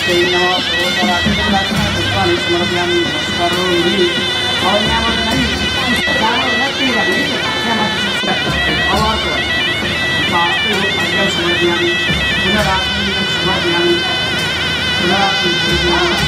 नमस्ते नमः स्मरयामि करोमि और यहाँबाट पनि जानु नक्की गर्ने यहाँबाट स्मरयामि पुनरात्मि स्मरयामि पुनरात्मि स्मरयामि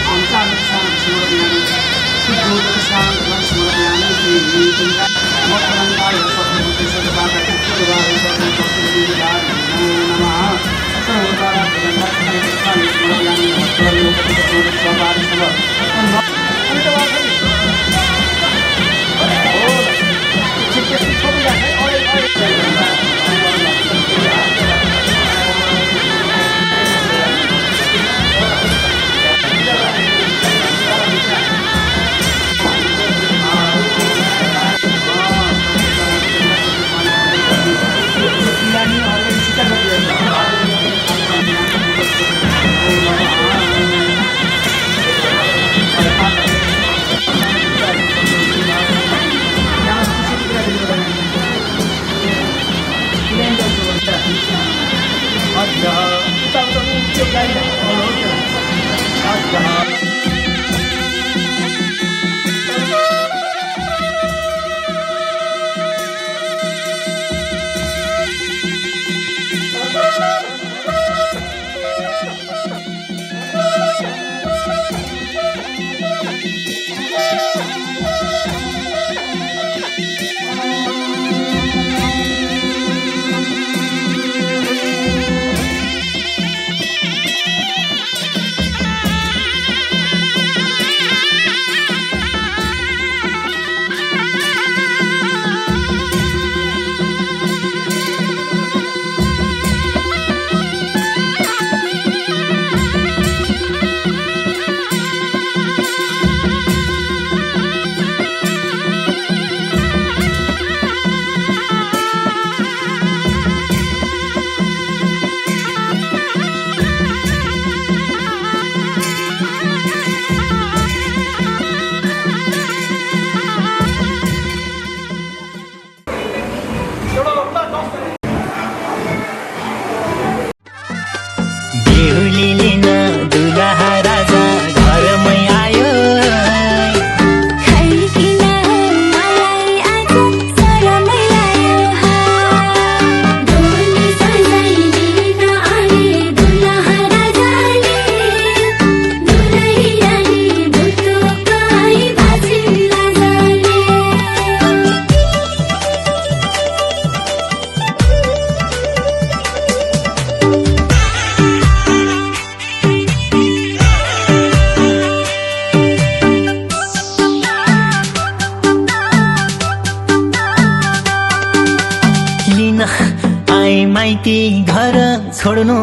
माइती घर छोड्नु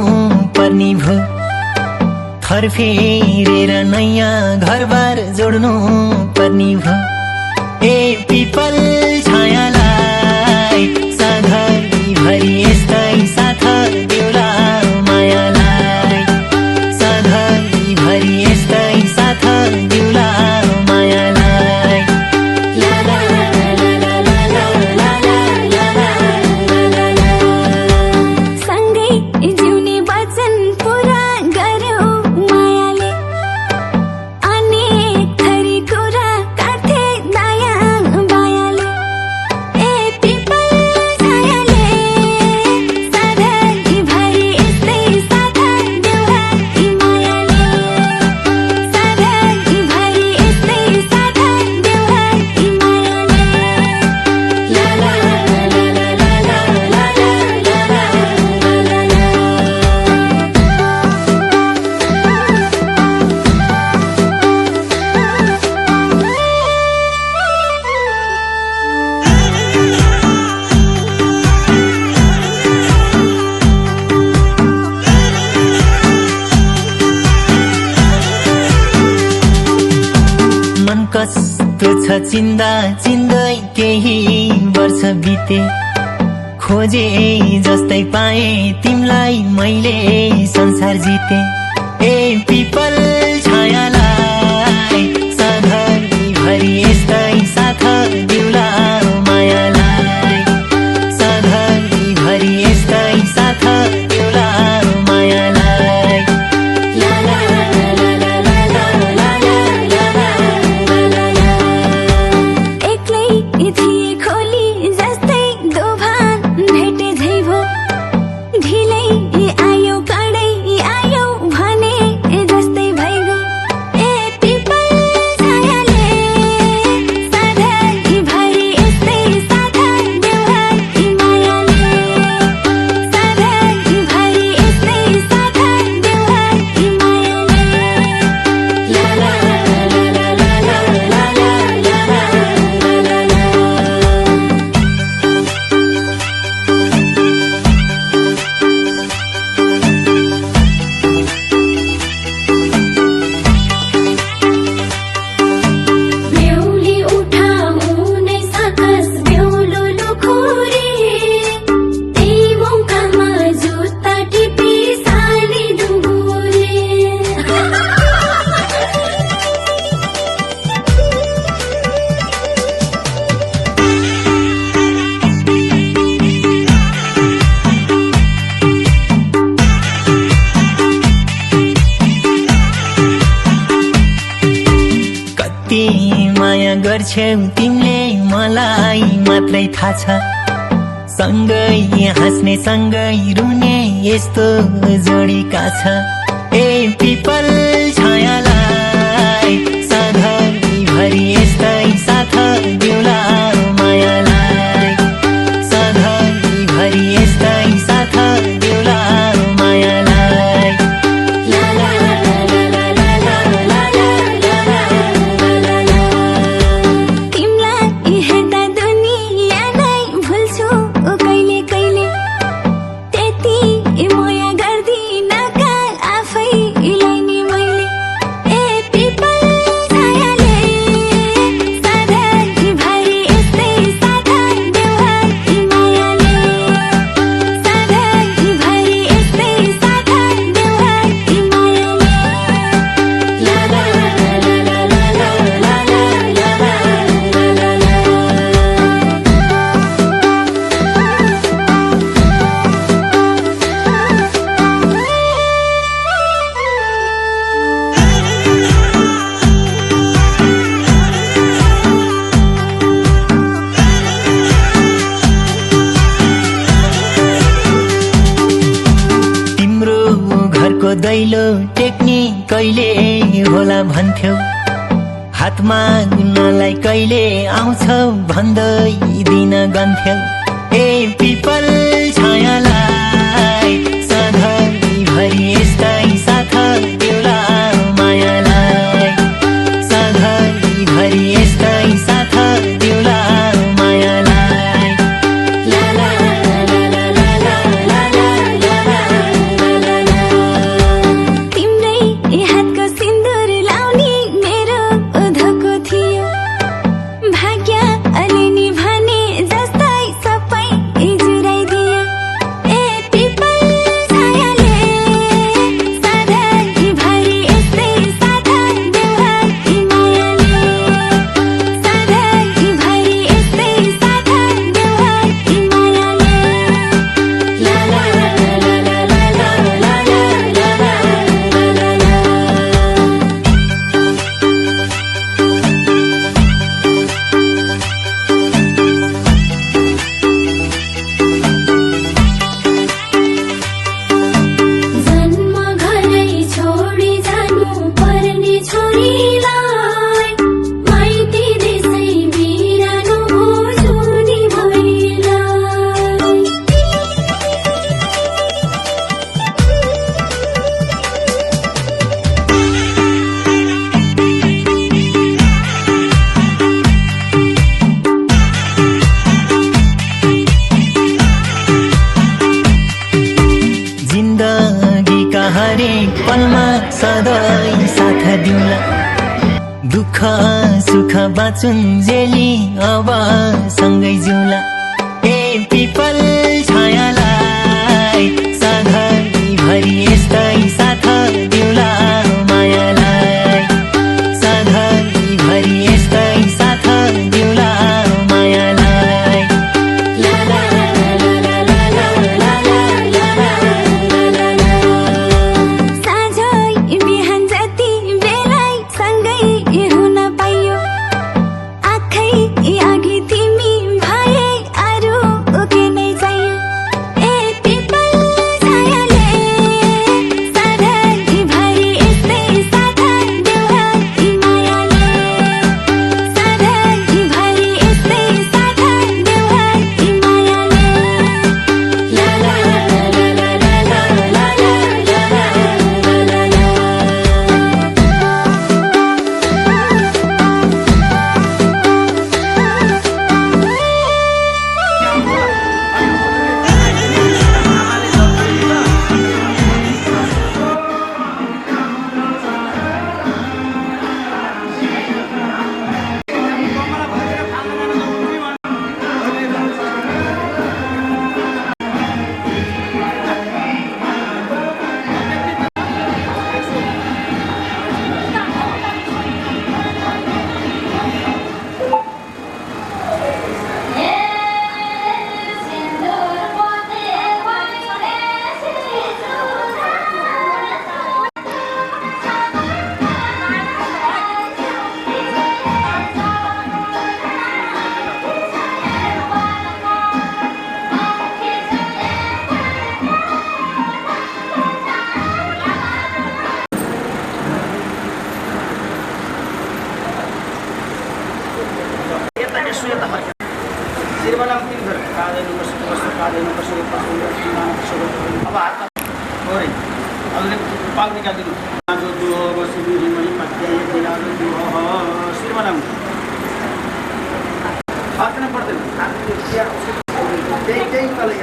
पर्ने भो थर फेरेर नयाँ घरबार जोड्नु पर्ने भो ए पिपल छायालाई सधैँभरि यस्तै साथ देउला मायालाई सधैँभरि यस्तै साथ देउला मायालाई ला ला कस्तो छ चिन्दा चिन्दै केही वर्ष बिते खोजे जस्तै पाए तिमलाई मैले संसार जिते ए पिपल छायालाई सधैँभरि यस्तै साथ देउला मायालाई सधैँभरि यस्तै साथ देउला मायालाई ला ला बुझ्यौ तिमीले मलाई मात्रै थाहा छ सँगै हाँस्ने सँगै रुने यस्तो जोडीका छ ए पिपल छायालाई सधैँभरि यस्तै साथ देउला मायालाई सधैँभरि यस्तै साथ देउला मायालाई तिमीलाई हेर्दा दुनिया नै भुल्छु कहिले कहिले त्यति माया गर्दिन का आफैलाई नि मैले ए पिपल छायाले सधैँभरि यस्तै साथ देउला मायाले सधैँभरि यस्तै साथ देउला तिम्रो घरको दैलो टेक्ने कहिले होला भन्थ्यौ हातमा गुन्नलाई कहिले आउँछौ भन्दै दिन गन्थ्यौ ए पिपल छायालाई सधैँभरि यस्तै साथ देउला मायालाई सधैँभरि यस्तै साथ देउला मायालाई तिम्रै हातको सिन्दुर लाउने मेरो धोको थियो भाग्य अलिनी भने जस्तै सबै जुराइदियो ए पिपल छायाले सधैँभरि यस्तै साथ देउला मायाले सधैँभरि यस्तै साथ देउला जन्म घरै छोडी जानु पर्ने छोरीलाई माइती देशै बिरानो जुनी भइलाई जिन्दगीका हरेक पलमा सधैँ साथ दिउला दुःख सुख बाँचुन्जेली अब सँगै जिउला ए पिपल छायालाई सधैँभरि यस्तै साथ देउला मायालाई सधैँभरि यस्तै साथ देउला मायालाई साँझै बिहान जति बेलै सँगै हुन पाइयो आँखै अघि तिमी भए अरू के नै चाहियो ए पिपल छायाले शिर बनाऊ फर्कन पर्दैन त्यही तलै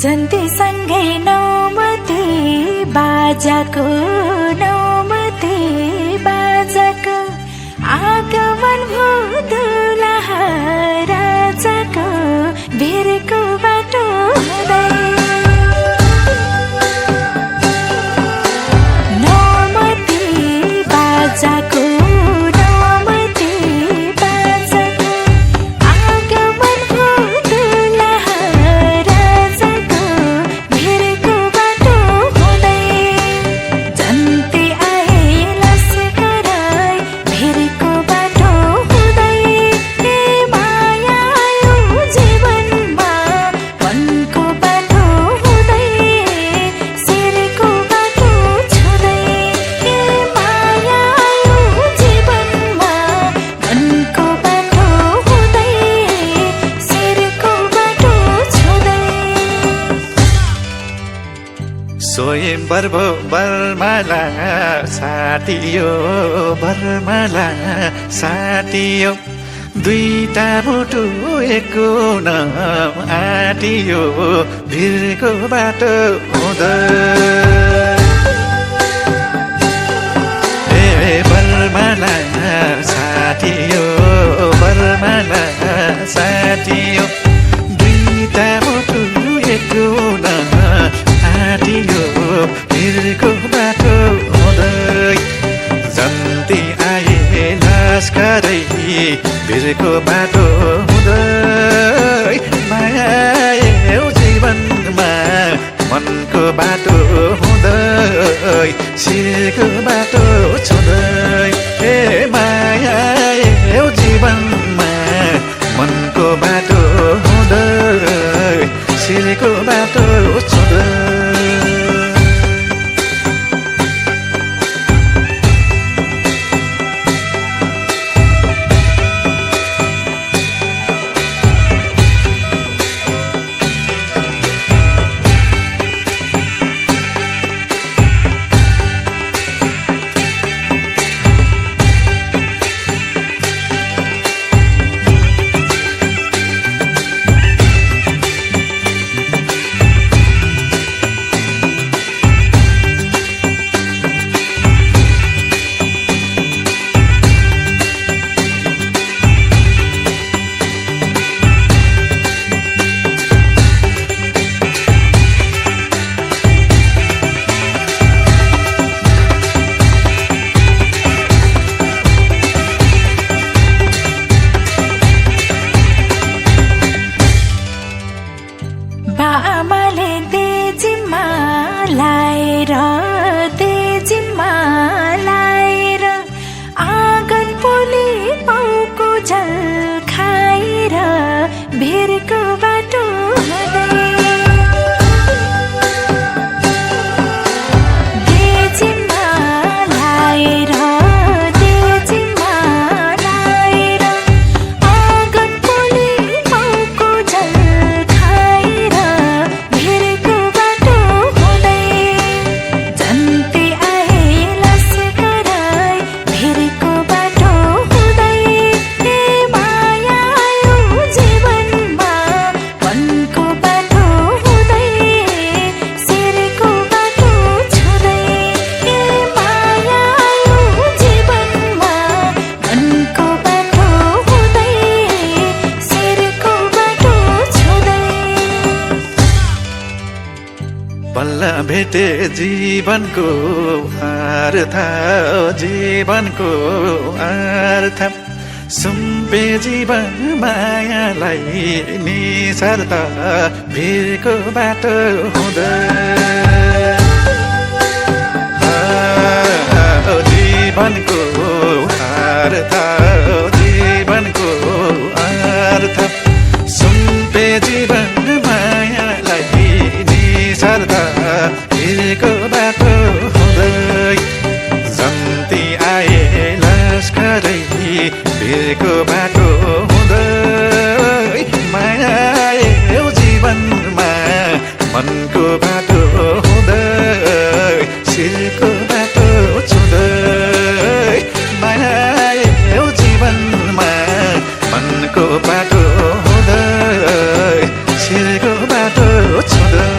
जन्तीसँगै नौमती बाजाको नौमती बाजाको आगमन भो दुलहा राजाको भिरको बाटो हुँदै नौमती बाजाको नौमती बाजाको आगमन भो दुलहा राजाको भिरको बाटो हुँदै जन्ती आए लस्कराई भिरको बाटो हुँदै हे माया आयो जीवनमा मनको बाटो हुँदै शिरको बाटो छुँदै हे माया आयो जीवनमा मनको बाटो हुँदै शिरको बाटो छुँदै स्वयंवर भो बर्माला साटियो बर्माला साटियो दुईटा मुटु एकन आटियो भिरको बाटो हुँदै ए बर्माला साटियो बर्माला साटियो दुईटा मुटु एकन आटियो भिरको बाटो हुँदै जन्ती आए लस्करै भिरको बाटो हुँदै माया आयो जीवनमा मनको बाटो हुँदै शिरको बाटो छुँदै ए माया आयो जीवनमा मनको बाटो हुँदै शिरको बाटो छुँदै भेटे जीवनको अर्थ जीवनको अर्थ सुम्पे जीवन मायालाई निसर्द भिरको बाटो हुँदै जीवनको अर्थ जीवनको अर्थ सुम्पे जीवन मायालाई निसर्द भिरको बाटो हुँदै जन्ती आए लस्करै भिरको बाटो हुँदै माया आयो जीवनमा मनको बाटो हुँदै शिरको बाटो छुँदै माया आयो जीवनमा मनको बाटो हुँदै शिरको बाटो छुँदै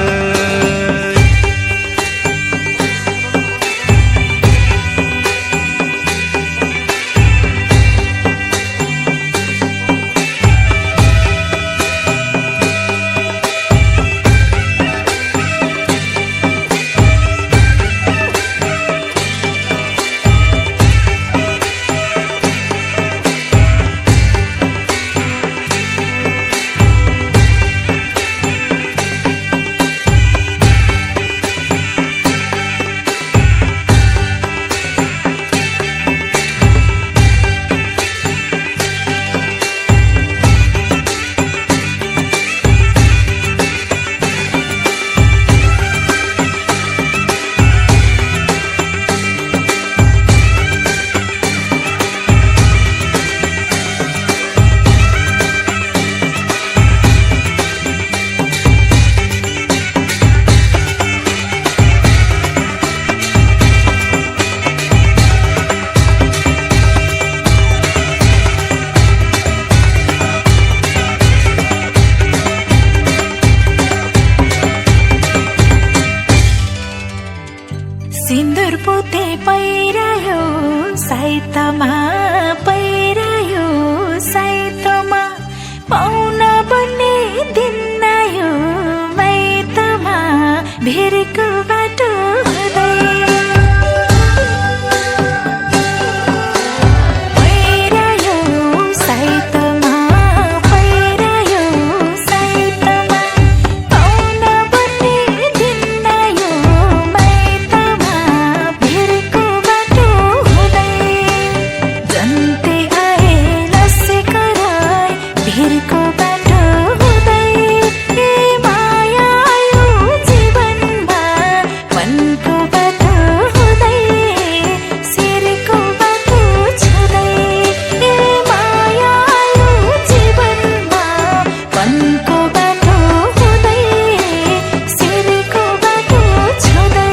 सिन्दुर पोते पहिरायो साइतमा पहिरायो साइतमा पाउन बन्ने दिन आयो माइतमा भिरको बाटो हुँदै पहिरायो साइतमा पहिरायो साइतमा पाउन बन्ने दिन आयो माइतमा भिरको बाटो हुँदै जन्ते आए लस्करै भिरको बाटो हुँदै माया आयो जीवनमा मनको बाटो हुँदै शिरको बाटो छुँदै माया आयो जीवनमा मनको बाटो हुँदै शिरको बाटो छुँदै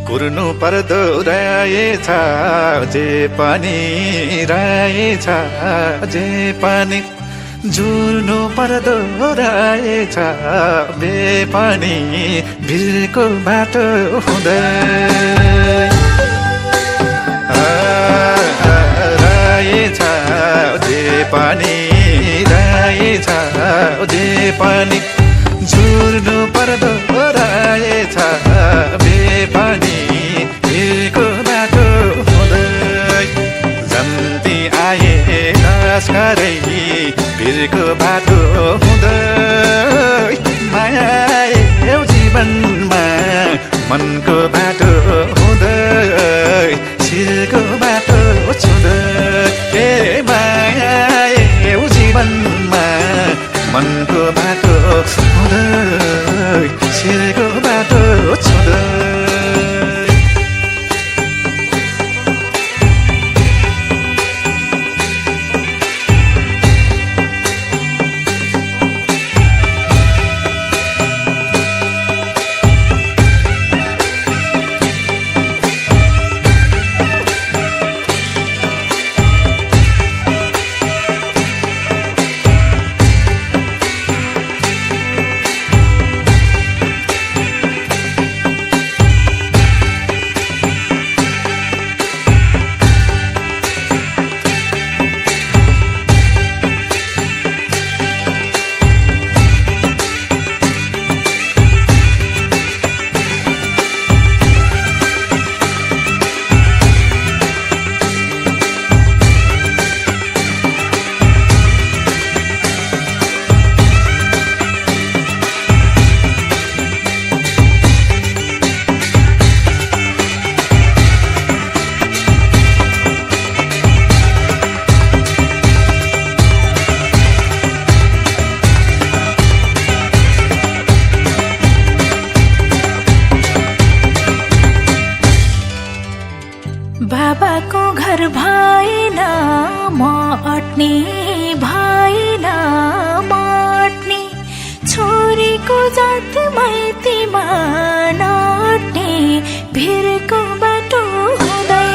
कुर्नु पर्दो रहेछ जे पनि रहेछ जे पनि जुर्नु पर्दो रहेछ बे पनि भिरको बाटो हुँदै रहेछ जे पनि रहेछ जे पनि जुर्नु पर्दो रहेछ बे पनि भिरको बाटो हुँदै जन्ती आए लस्करै भिरको बाटो हुँदै माया आयो जीवनमा मनको बाटो हुँदै शिरको बाटो छुँदै माया आयो जीवनमा मनको बाटो हुँदै शिरको बाटो छुँदै बाबाको घर भएन म अट्ने भएन म अट्ने छोरीको जात माइतीमा नअट्ने भिरको बाटो हुँदै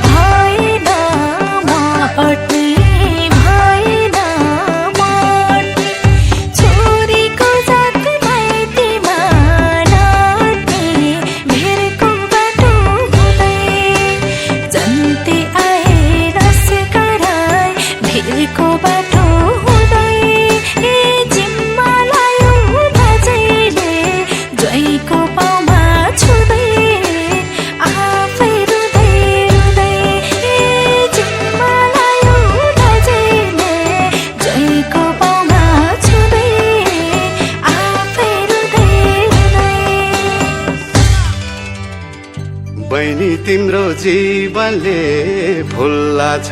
भएन म अट्ने भएन म अट्ने छोरीको जात माइतीमा नअट्ने भिरको बाटो हुँदै जन्ते आए रस कराई भिरको बाटो हुँदै ए जिम्मा लायो दाजैले ज्वाइँको पाउमा छुँदै आफै रुँदै रुँदै ए जिम्मा लायो दाजैले ज्वाइँको पाउमा छुँदै आफै रुँदै रुँदै बहिनी तिम्रो जीवनले फुल्ला छ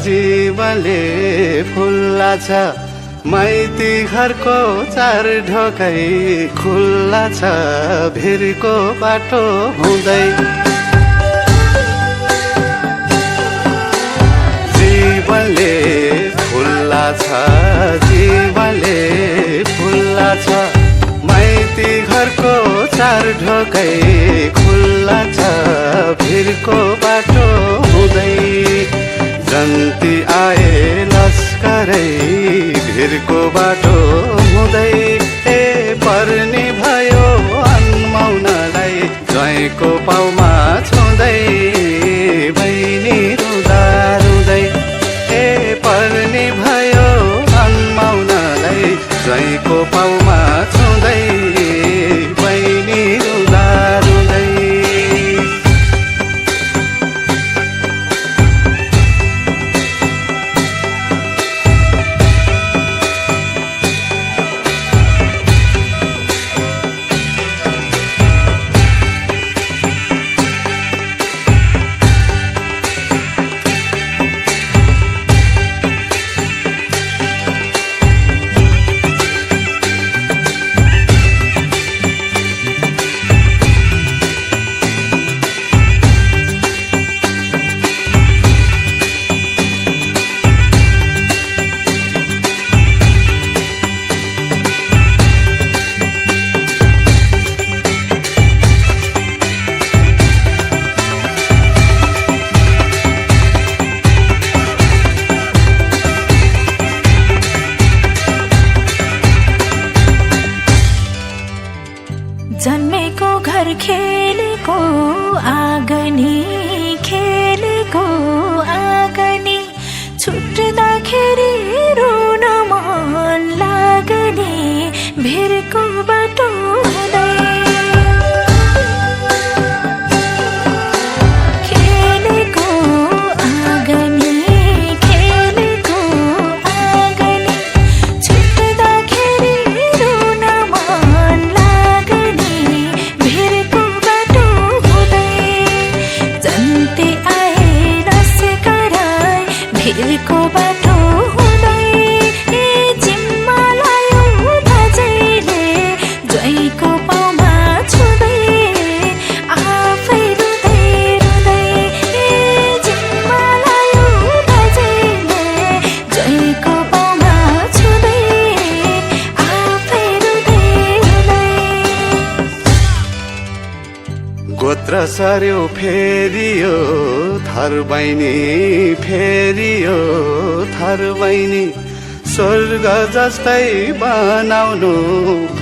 जीवनले फुल्ला छ माइती घरको चार ढोकै खुल्ला छ भिरको बाटो हुँदै जीवनले फुल्ला छ जीवनले फुल्ला छ माइती घरको चार ढोकै खुल्ला छ भिरको बाटो हुँदै जन्ती आए लस्करै भिरको बाटो हुँदै ए पर्ने भयो अनमाउनलाई ज्वाइँको पाउमा छुँदै बहिनी रुँदा रुँदै ए पर्ने भयो अनमाउनलाई ज्वाइँको पाउमा छुँदै बहिनी रुँदा रुँदै जन्मेको घर खेलेको आँगनी खेलेको आँगनी छुट्दाखेरि रुन मन लाग्ने भिरको बाटो हुँदै खेलेको आँगनी खेलेको आँगनी छुट्दाखेरि रुन मन लाग्ने भिरको बाटो हुँदै जन्ते आए रस कराई भिरको बाटो हुँदै ए जिम्मा लायो दाजैले ज्वाइँको पाउमा छुँदै आफै रुँदै रुँदै ए जिम्मा लायो दाजैले ज्वाइँको पाउमा छुँदै आफै रुँदै रुँदै गोत्र सर्यो फेरियो थर बहिनी फेरियो थर बहिनी स्वर्ग जस्तै बनाउनु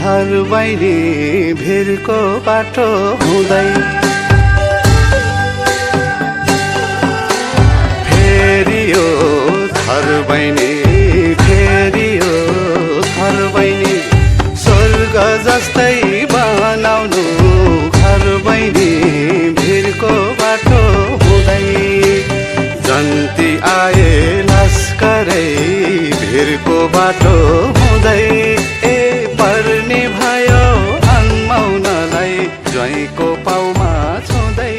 घर बहिनी भिरको बाटो हुँदै फेरियो थर बहिनी फेरियो थर बहिनी स्वर्ग जस्तै बनाउनु घर बहिनी भिरको बाटो हुँदै जन्ती आए लस्करै भिरको बाटो हुँदै ए पर्ने भयो अनमाउनलाई ज्वाइँको पाउमा छुँदै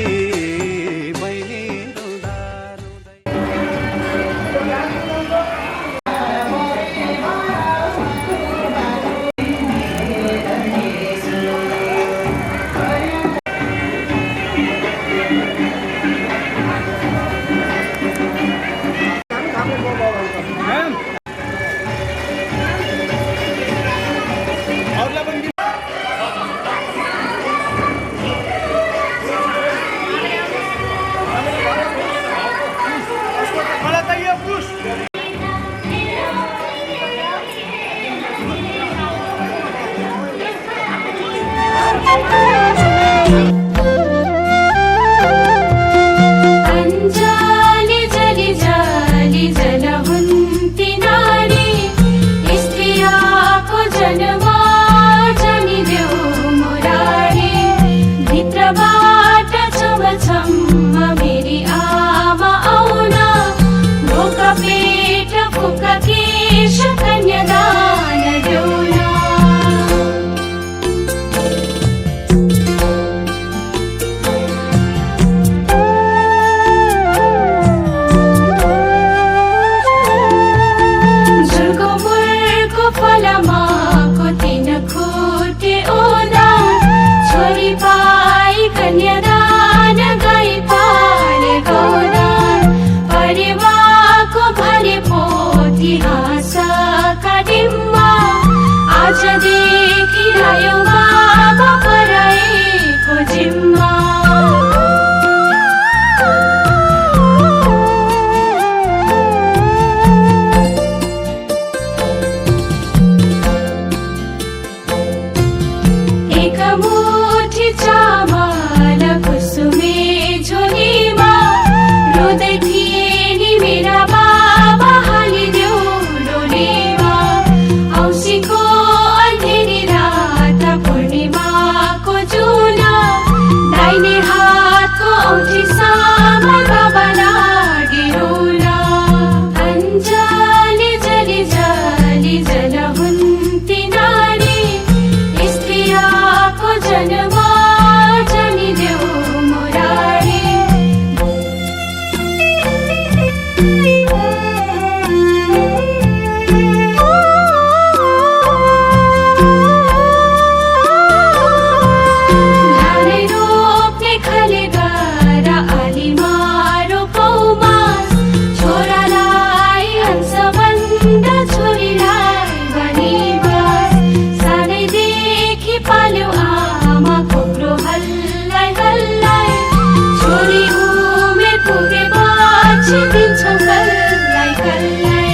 बहिनी रुँदा रुँदै चामल कुसुमे झोलीमा रुँदै थिए नि मेरा बाबा हालिदेऊ डोलीमा औँसीको अँधेरी रात पूर्णिमाको जुना दाहिने हातको औँठी सामा बाबा लागे रुला अञ्जली जली जली जल हुन्ती नारी स्त्रियाको जन्म जनिदेऊ मुरारी धानै रोप्ने खले गर आलीमा रोपौमा छोरालाई हंसभन्दा छोरीलाई बनिबास सानैदेखि पाल्यो आमा कोक्रो हल्लाई हल्लाई छोरी उमेर पुगेपछि दिन्छौ कल्लाई कल्लाई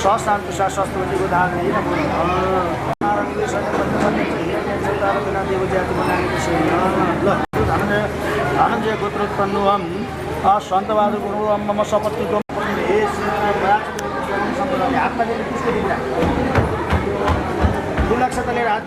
स्वास्थ्य स्वास्थ्यवतीको दान धनञ्जय गोत्रोत्पन्नुहं सन्तवाद गुणुहं मम सपत्तिको हे हातमा लिएर पुष्प दिँदा 2 लाख त लिएर हात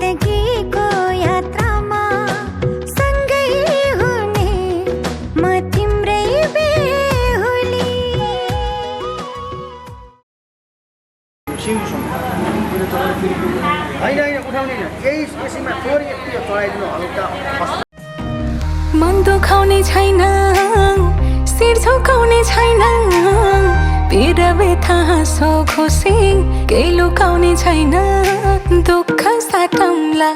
जिन्दगीको यात्रामा सँगै हुने म तिम्रै बेहुली। मन दुखाउने छैन, शिर झुकाउने छैन, पीडा व्यथा हाँसो खुसी केही लुकाउने छैन। दुःख साटौँला,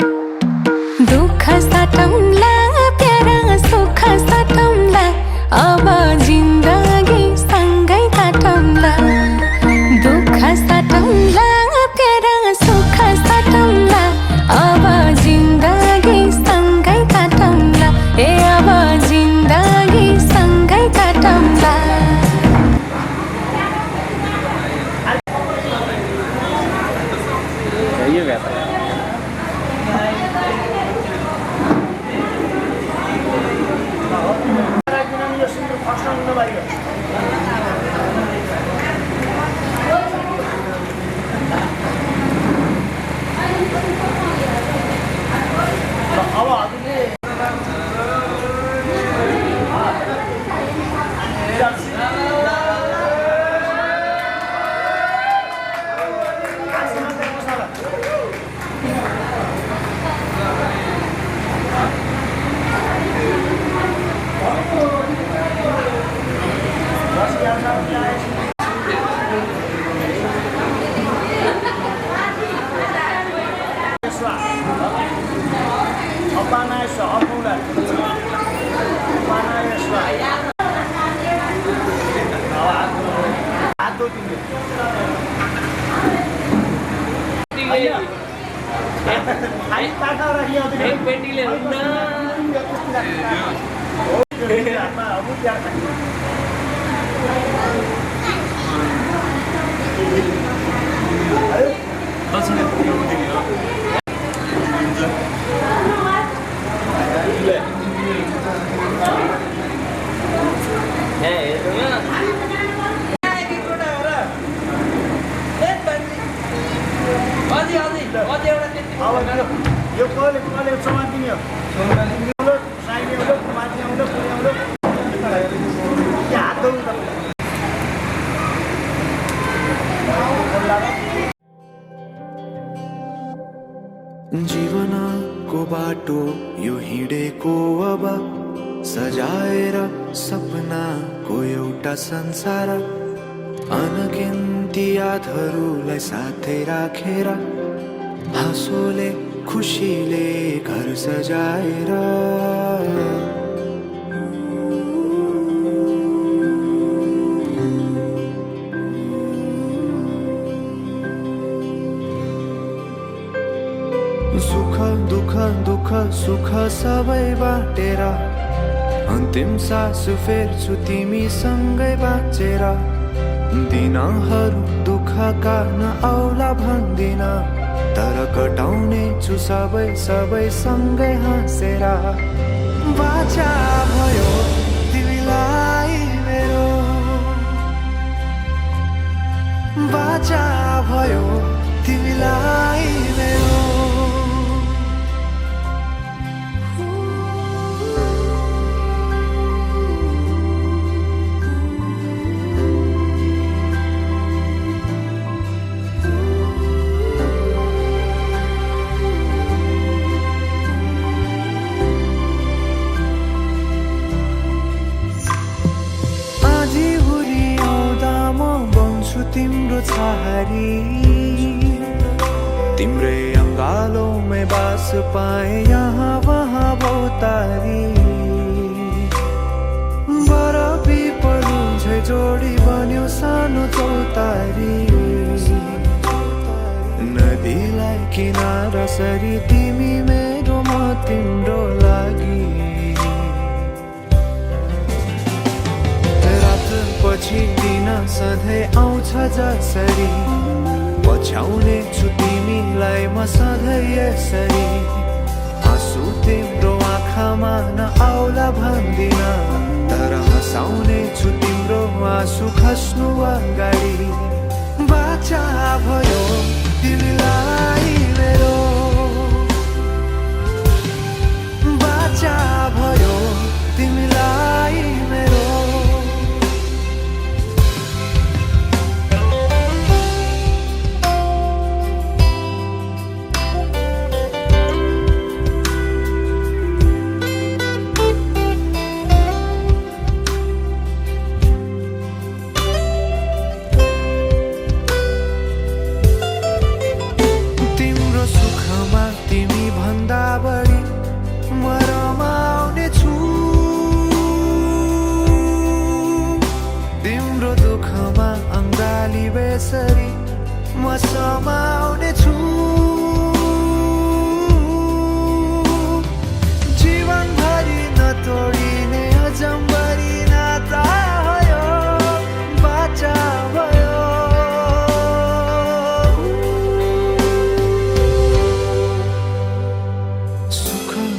दुःख साटौँला, प्यारा सुख साटौँला, अब जिन्दगी सँगै काटौँला। दुःख साटौँला, प्यारा सुख साटौँला, अब जिन्दगी सँगै काटौँला। ए अब जिन्दगी सँगै काटौँला। जीवनको बाटो यो हिँडेको अब सजाएर सपनाको एउटा संसार अनगिन्ती यादहरूलाई साथै राखेर हाँसोले खुसीले घर सजाएर सुख दुःख दुःख सुख सबै बाटेर अन्तिम सास फेर्छु तिमीसँगै बाँचेर दिनहरू दुःखका नआउला भन्दिन तर कटाउने छु सबै सबै सँगै हाँसेर बाचा भयो तिमीलाई मेरो बाचा भयो तिमीलाई मेरो तिम्रो छहारी तिम्रै अङ्गालोमै बास पाए यहाँ वहाँ बहुतारी बर पिपलु झै जोडी बन्यो सानो चौतारी नदीलाई किनारा सरी तिमी मेरो म तिम्रो लागि पछि दिन सधैँ आउँछ जसरी पछ्याउने छु तिमीलाई म सधैँ यसरी आँसु तिम्रो आँखामा नआउला भन्दिन तर हँसाउने छु तिम्रो आँसु खस्नु अगाडि बाचा भयो तिमीलाई मेरो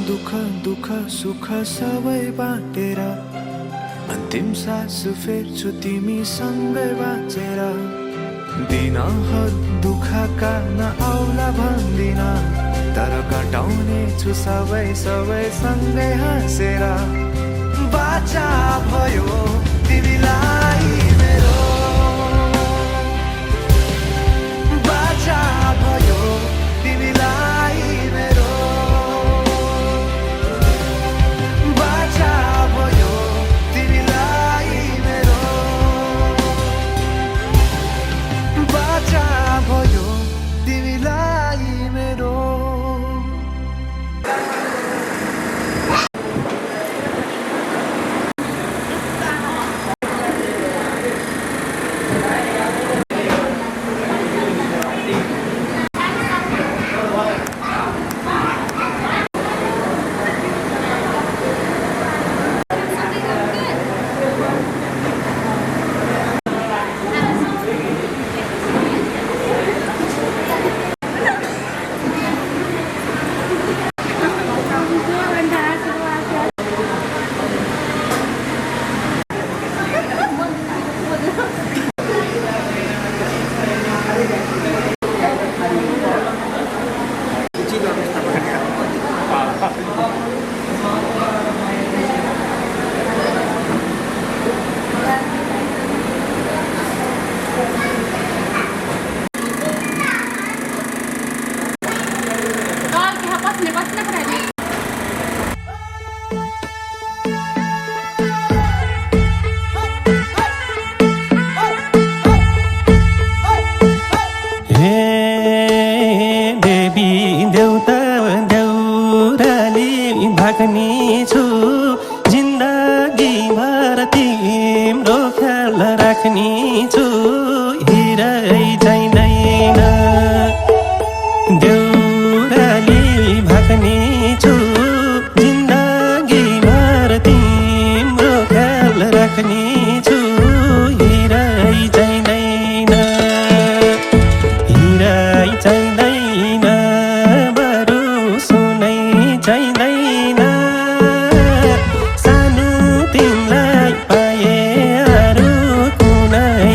दुःख दुःख सुख सबै बाँटेर अन्तिम सास फेर्छु तिमीसँगै बाँचेर दिनहरू दुःखका नआउला भन्दिन तर कटाउने छु सबै सबै सँगै हाँसेर बाचा भयो तिमीलाई मेरो बाचा भयो तिमीलाई मेरो बाचा भयो तिमीलाई मेरो बाचा भयो तिमीलाई मेरो छु जिन्दगी भर तिम्रो ख्याल राख्ने छु हिरै चाहिँदैन देउराली भाग्ने छु जिन्दगी भर तिम्रो ख्याल राख्ने छु हिरै चाहिँदैन हिरै चाहिँदैन बरु सुनै चाहिँदैन सानो तिमीलाई पाए अरू कुनै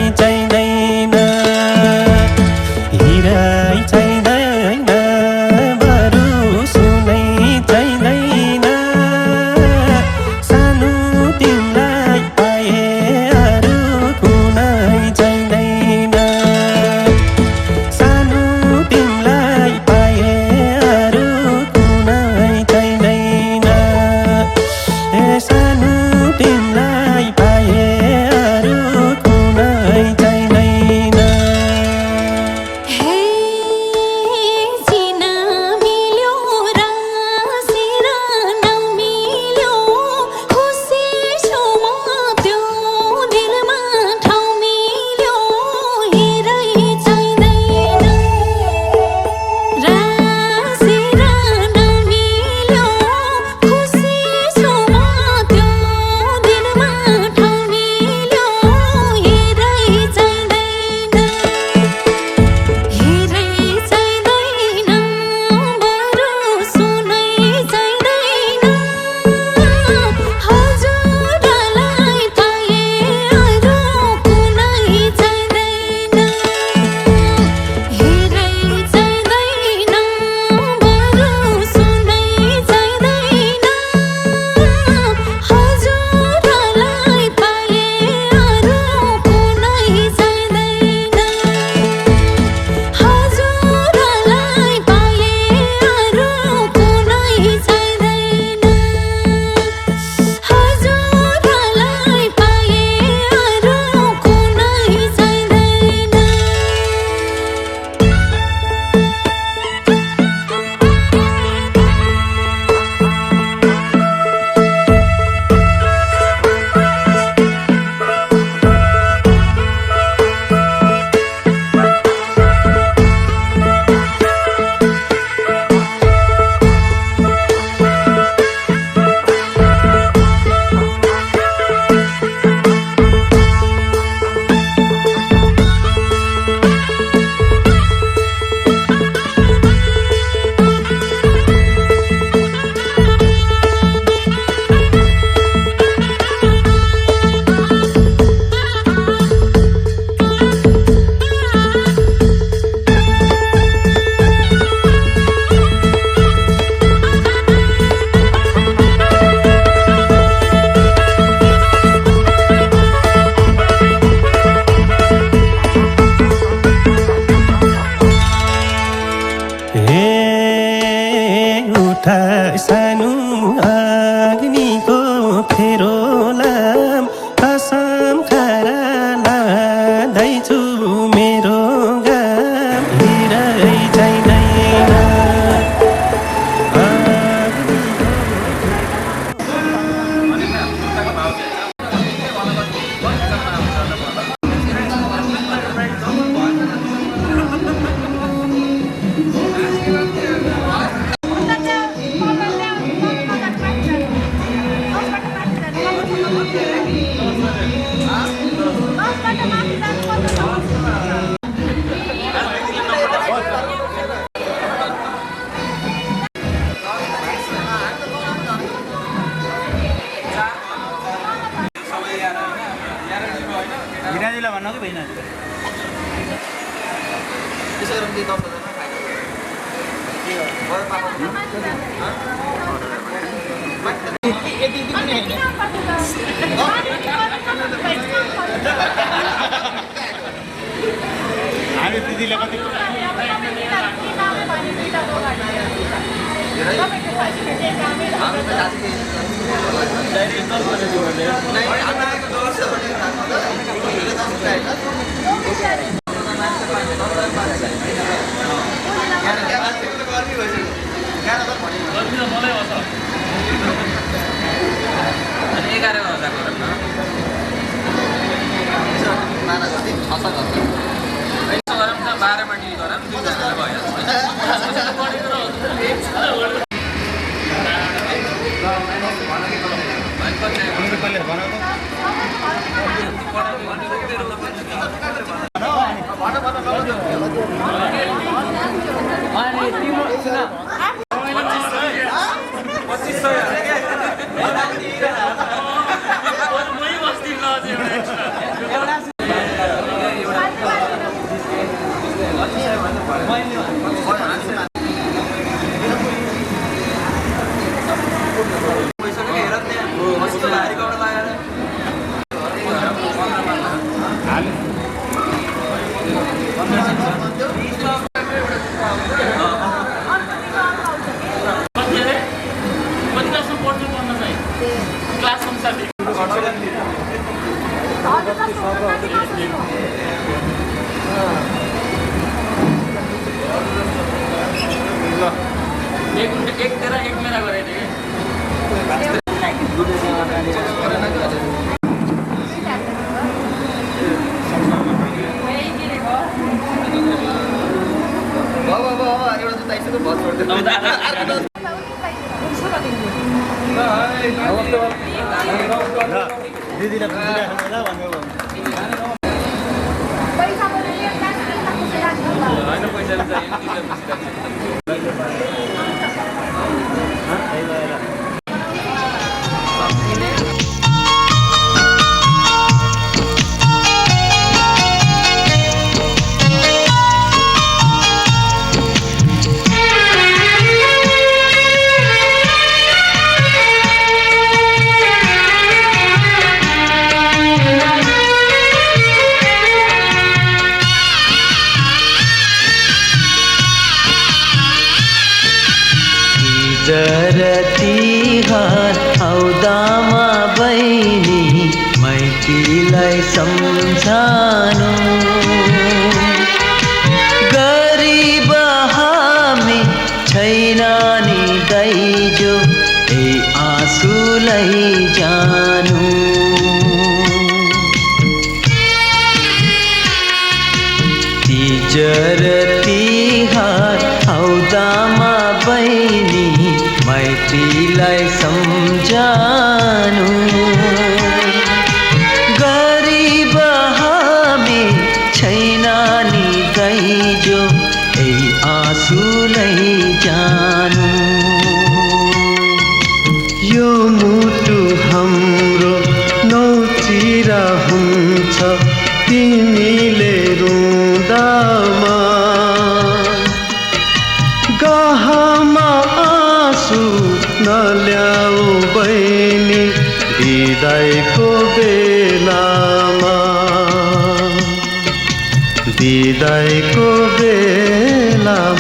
एउटा सानो अग्निको फेरो लाम कसम खारा लाँदैछु मेरो गाम हिरै चाहिँदैन सम्झानु गरिब हामी छैन नि दाइजो ए आँसुलाई जानु तिजर तिहार आउँदामा बहिनी मैत्रीलाई सम्झानु दाइजो ए आँसुलाई जानु यो मुटु हाम्रो नौचिरा हुन्छ तिमीले रुँदामा गहमा आँसु नल्याऊ बहिनी बिदाईको बेलामा विदाईको बेलामा